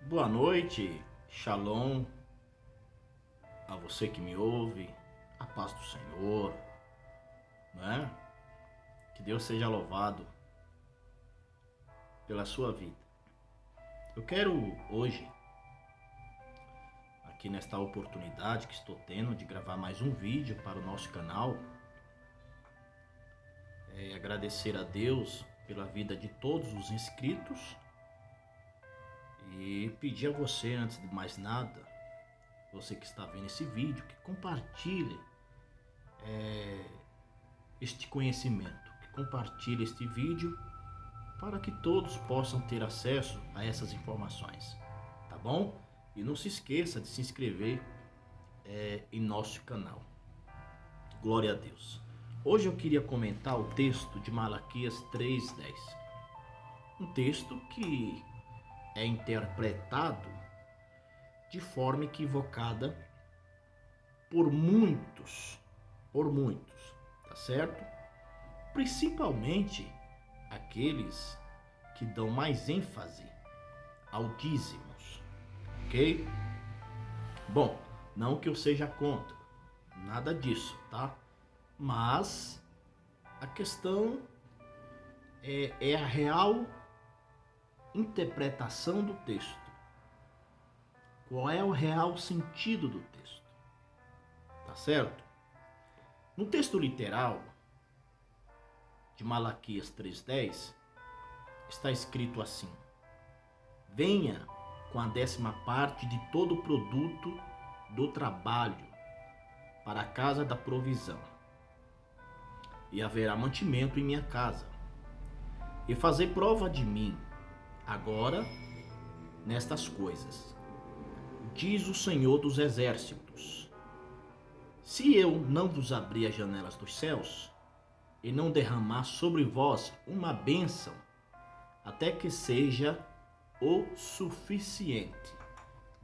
Boa noite, Shalom, a você que me ouve, a paz do Senhor, né? Que Deus seja louvado pela sua vida. Eu quero hoje, aqui nesta oportunidade que estou tendo de gravar mais um vídeo para o nosso canal, agradecer a Deus pela vida de todos os inscritos e pedir a você, antes de mais nada, você que está vendo esse vídeo, que compartilhe este conhecimento, que compartilhe este vídeo para que todos possam ter acesso a essas informações, tá bom? E não se esqueça de se inscrever em nosso canal. Glória a Deus. Hoje eu queria comentar o texto de Malaquias 3:10. Um texto que é interpretado de forma equivocada por muitos, tá certo? Principalmente aqueles que dão mais ênfase ao dízimos, ok? Bom, não que eu seja contra, nada disso, tá? Mas a questão é a real interpretação do texto. Qual é o real sentido do texto? Tá certo? No texto literal de Malaquias 3:10 está escrito assim: venha com a 10ª parte de todo o produto do trabalho para a casa da provisão, e haverá mantimento em minha casa. E fazer prova de mim agora nestas coisas, diz o Senhor dos Exércitos: se eu não vos abrir as janelas dos céus e não derramar sobre vós uma bênção, até que seja o suficiente.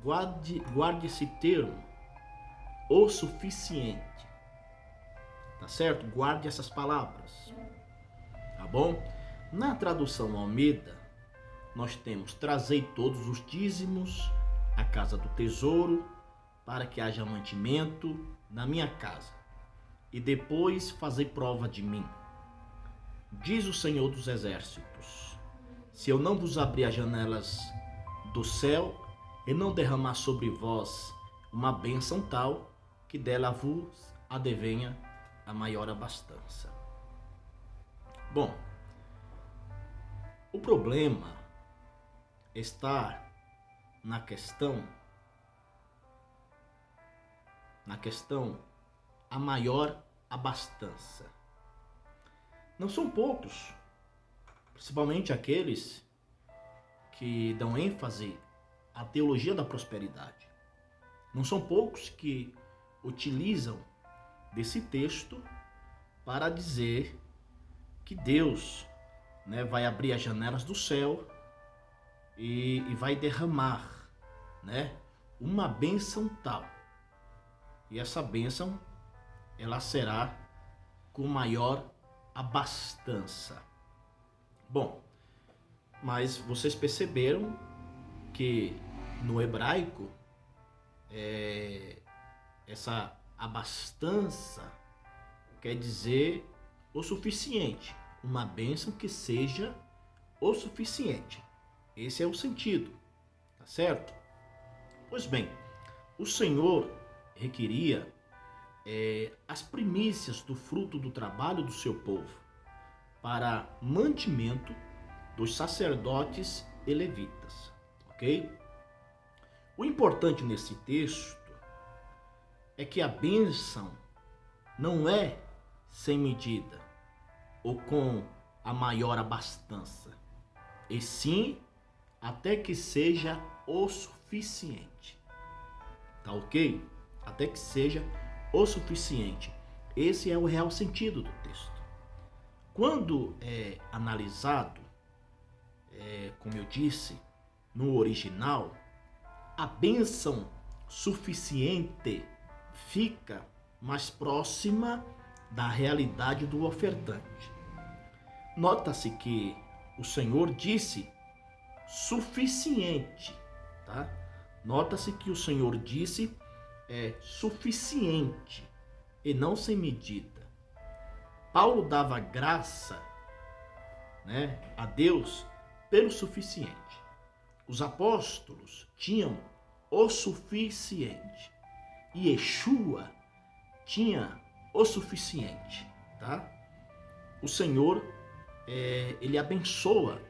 Guarde esse termo, o suficiente. Tá certo? Guarde essas palavras. Tá bom? Na tradução Almeida, nós temos: trazei todos os dízimos à casa do tesouro, para que haja mantimento na minha casa, e depois fazei prova de mim, diz o Senhor dos Exércitos: se eu não vos abrir as janelas do céu e não derramar sobre vós uma bênção tal, que dela vos advenha a maior abastança. Bom, o problema está na questão a maior abastança. Não são poucos, principalmente aqueles que dão ênfase à teologia da prosperidade. Não são poucos que utilizam desse texto para dizer que Deus, vai abrir as janelas do céu e vai derramar, uma bênção tal. E essa bênção, ela será com maior abastança. Bom, mas vocês perceberam que no hebraico, essa abastança quer dizer o suficiente. Uma bênção que seja o suficiente. Esse é o sentido, tá certo? Pois bem, o Senhor requeria as primícias do fruto do trabalho do seu povo para mantimento dos sacerdotes e levitas, ok? O importante nesse texto é que a bênção não é sem medida ou com a maior abastança, e sim até que seja o suficiente. Tá ok? Até que seja o suficiente. Esse é o real sentido do texto. Quando é analisado, como eu disse, no original, a bênção suficiente fica mais próxima da realidade do ofertante. Nota-se que o Senhor disse suficiente, tá tá? Nota-se que o Senhor disse suficiente e não sem medida. Paulo dava graça, né, a Deus pelo suficiente. Os apóstolos tinham o suficiente e Yeshua tinha o suficiente, tá? O Senhor, ele abençoa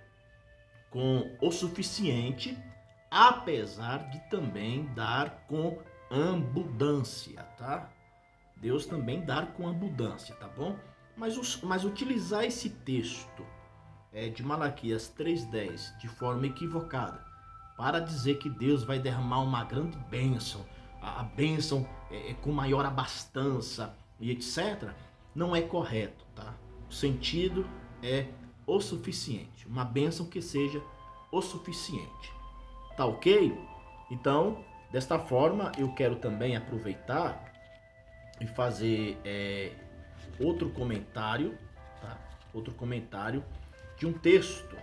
com o suficiente, apesar de também dar com abundância, tá? Deus também dá com abundância, tá bom? Mas utilizar esse texto de Malaquias 3:10 de forma equivocada para dizer que Deus vai derramar uma grande bênção, a bênção com maior abastança e etc., não é correto, tá? O sentido é o suficiente, uma bênção que seja o suficiente, tá ok? Então, desta forma, eu quero também aproveitar e fazer outro comentário, tá? Outro comentário de um texto,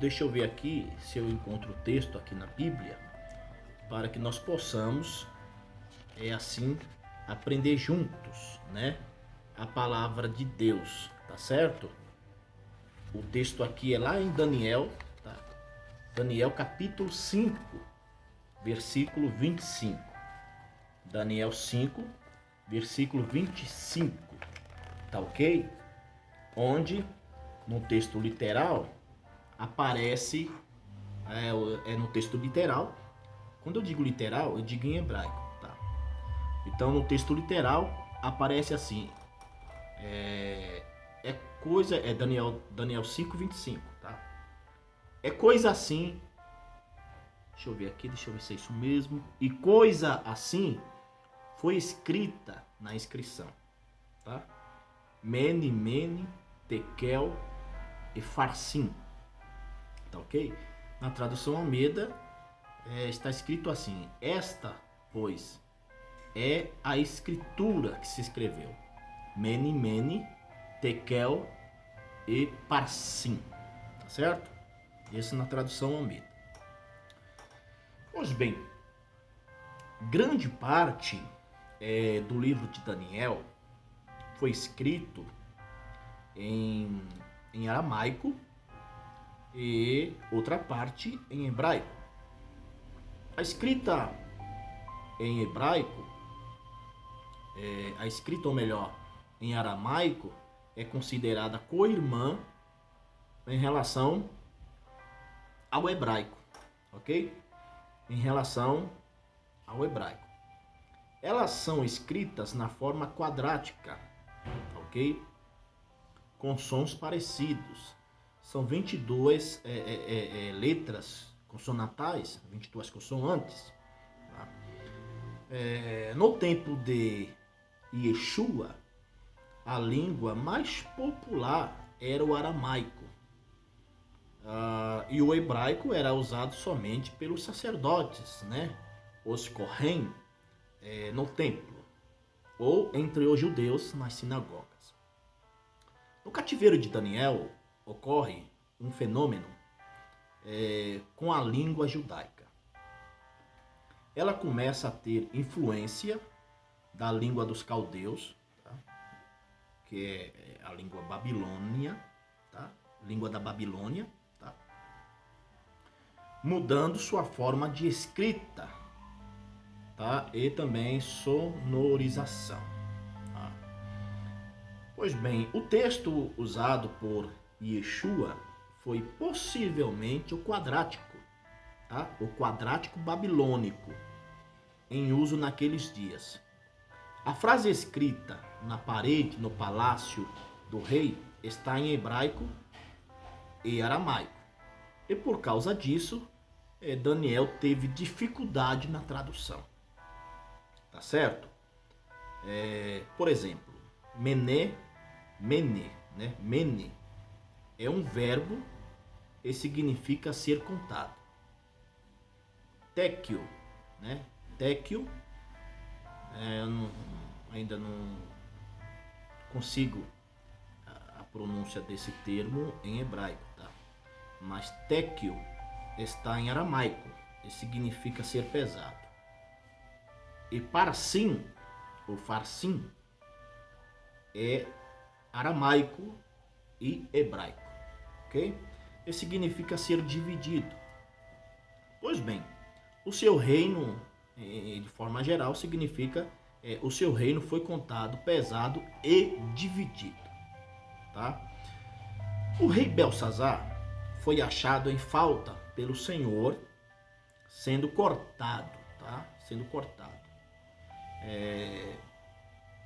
deixa eu ver aqui se eu encontro o texto aqui na Bíblia, para que nós possamos, assim, aprender juntos, né? A palavra de Deus, tá certo? O texto aqui é lá em Daniel, tá? Daniel capítulo 5, versículo 25. Daniel 5, versículo 25, tá ok? Onde, no texto literal, aparece, no texto literal, quando eu digo literal, eu digo em hebraico, tá? Então, no texto literal, aparece assim, Daniel 5, 25, tá? É coisa assim, deixa eu ver aqui, deixa eu ver se é isso mesmo, e coisa assim foi escrita na inscrição, tá? Mene, mene, tekel e farsim, tá ok? Na tradução Almeida está escrito assim: esta, pois, é a escritura que se escreveu. Mene, mene, tekel e parsim, tá certo? Esse na tradução Almeida. Pois bem, grande parte do livro de Daniel foi escrito em aramaico e outra parte em hebraico. A escrita em hebraico, em aramaico, é considerada co-irmã em relação ao hebraico, ok? Em relação ao hebraico. Elas são escritas na forma quadrática, ok? Com sons parecidos. São 22 letras consonantais, 22 consoantes. Tá? No tempo de Yeshua, a língua mais popular era o aramaico. E o hebraico era usado somente pelos sacerdotes, né? Os Kohen, no templo, ou entre os judeus nas sinagogas. No cativeiro de Daniel ocorre um fenômeno com a língua judaica. Ela começa a ter influência da língua dos caldeus, tá? Que é a língua babilônia, tá? Língua da Babilônia, tá? Mudando sua forma de escrita, tá? E também sonorização. Tá? Pois bem, o texto usado por Yeshua foi possivelmente o quadrático, tá? O quadrático babilônico, em uso naqueles dias. A frase escrita na parede, no palácio do rei, está em hebraico e aramaico. E por causa disso, Daniel teve dificuldade na tradução. Tá certo? Por exemplo, mene, né? Mene é um verbo e significa ser contado. Tekio, né? Tekio, ainda não consigo a pronúncia desse termo em hebraico, tá? Mas tekio está em aramaico, significa ser pesado. E parsim, ou farsim, é aramaico e hebraico, ok? E significa ser dividido. Pois bem, o seu reino, de forma geral, significa o seu reino foi contado, pesado e dividido, tá? O rei Belsazar foi achado em falta pelo Senhor, sendo cortado, tá? Sendo cortado.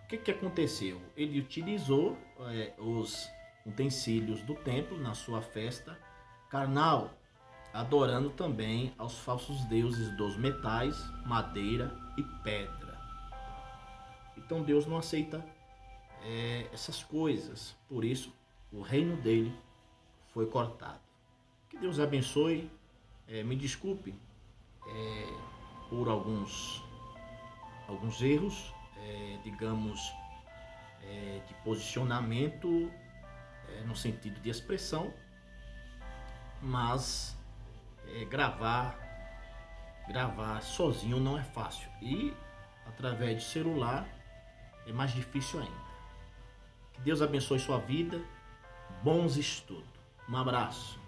O que aconteceu? Ele utilizou os utensílios do templo na sua festa carnal, adorando também aos falsos deuses dos metais, madeira e pedra. Então Deus não aceita essas coisas, por isso o reino dele foi cortado. Que Deus abençoe. Me desculpe por alguns erros, digamos, de posicionamento, no sentido de expressão, mas gravar sozinho não é fácil, e através de celular é mais difícil ainda. Que Deus abençoe sua vida, bons estudos. Um abraço.